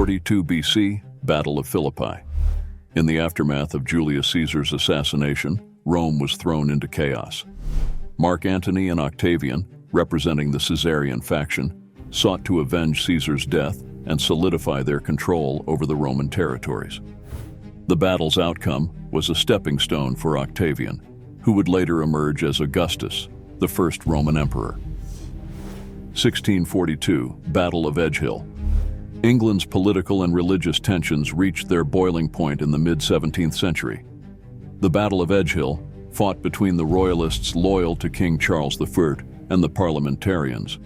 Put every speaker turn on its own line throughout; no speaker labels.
42 BC, Battle of Philippi. In the aftermath of Julius Caesar's assassination, Rome was thrown into chaos. Mark Antony and Octavian, representing the Caesarian faction, sought to avenge Caesar's death and solidify their control over the Roman territories. The battle's outcome was a stepping stone for Octavian, who would later emerge as Augustus, the first Roman emperor. 1642, Battle of Edgehill. England's political and religious tensions reached their boiling point in the mid-17th century. The Battle of Edgehill, fought between the royalists loyal to King Charles I and the parliamentarians,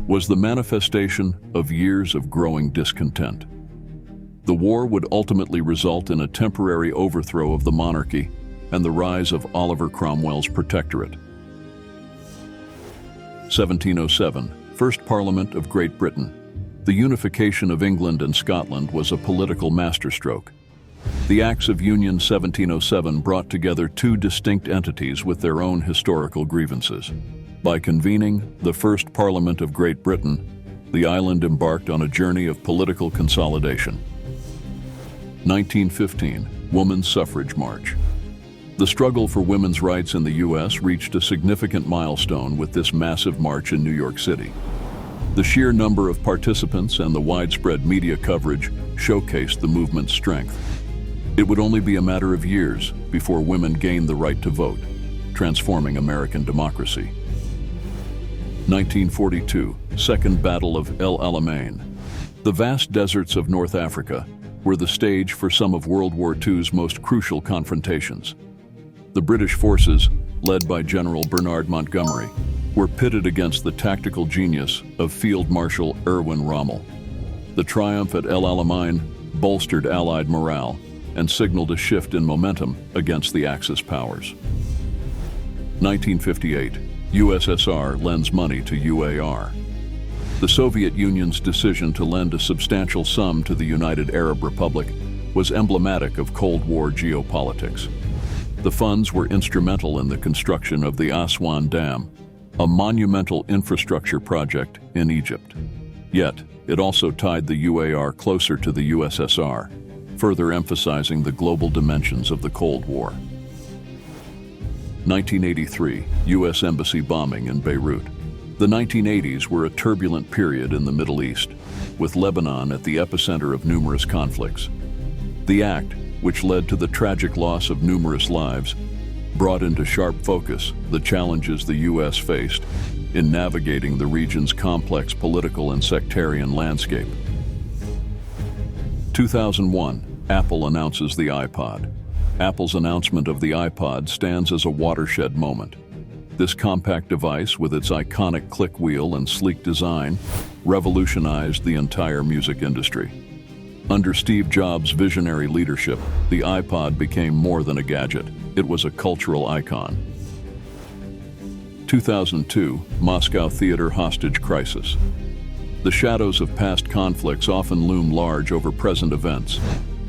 was the manifestation of years of growing discontent. The war would ultimately result in a temporary overthrow of the monarchy and the rise of Oliver Cromwell's protectorate. 1707, First Parliament of Great Britain. The unification of England and Scotland was a political masterstroke. The Acts of Union 1707 brought together two distinct entities with their own historical grievances. By convening the First Parliament of Great Britain, the island embarked on a journey of political consolidation. 1915, Women's Suffrage March. The struggle for women's rights in the U.S. reached a significant milestone with this massive march in New York City. The sheer number of participants and the widespread media coverage showcased the movement's strength. It would only be a matter of years before women gained the right to vote, transforming American democracy. 1942, Second Battle of El Alamein. The vast deserts of North Africa were the stage for some of World War II's most crucial confrontations. The British forces, led by General Bernard Montgomery, were pitted against the tactical genius of Field Marshal Erwin Rommel. The triumph at El Alamein bolstered Allied morale and signaled a shift in momentum against the Axis powers. 1958, USSR lends money to UAR. The Soviet Union's decision to lend a substantial sum to the United Arab Republic was emblematic of Cold War geopolitics. The funds were instrumental in the construction of the Aswan Dam, a monumental infrastructure project in Egypt. Yet, it also tied the UAR closer to the USSR, further emphasizing the global dimensions of the Cold War. 1983, U.S. Embassy bombing in Beirut. The 1980s were a turbulent period in the Middle East, with Lebanon at the epicenter of numerous conflicts. The act, which led to the tragic loss of numerous lives, brought into sharp focus the challenges the U.S. faced in navigating the region's complex political and sectarian landscape. 2001, Apple announces the iPod. Apple's announcement of the iPod stands as a watershed moment. This compact device, with its iconic click wheel and sleek design, revolutionized the entire music industry. Under Steve Jobs' visionary leadership, the iPod became more than a gadget. It was a cultural icon. 2002, Moscow Theater hostage crisis. The shadows of past conflicts often loom large over present events,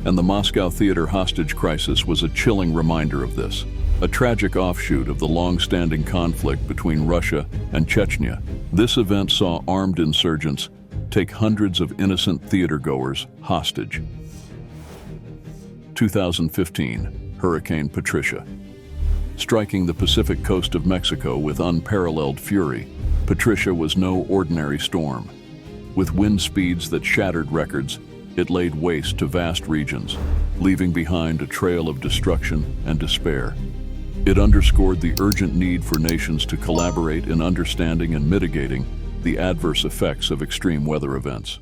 and the Moscow Theater hostage crisis was a chilling reminder of this, a tragic offshoot of the long-standing conflict between Russia and Chechnya. This event saw armed insurgents take hundreds of innocent theatergoers hostage. 2015, Hurricane Patricia. Striking the Pacific coast of Mexico with unparalleled fury, Patricia was no ordinary storm. With wind speeds that shattered records, it laid waste to vast regions, leaving behind a trail of destruction and despair. It underscored the urgent need for nations to collaborate in understanding and mitigating the adverse effects of extreme weather events.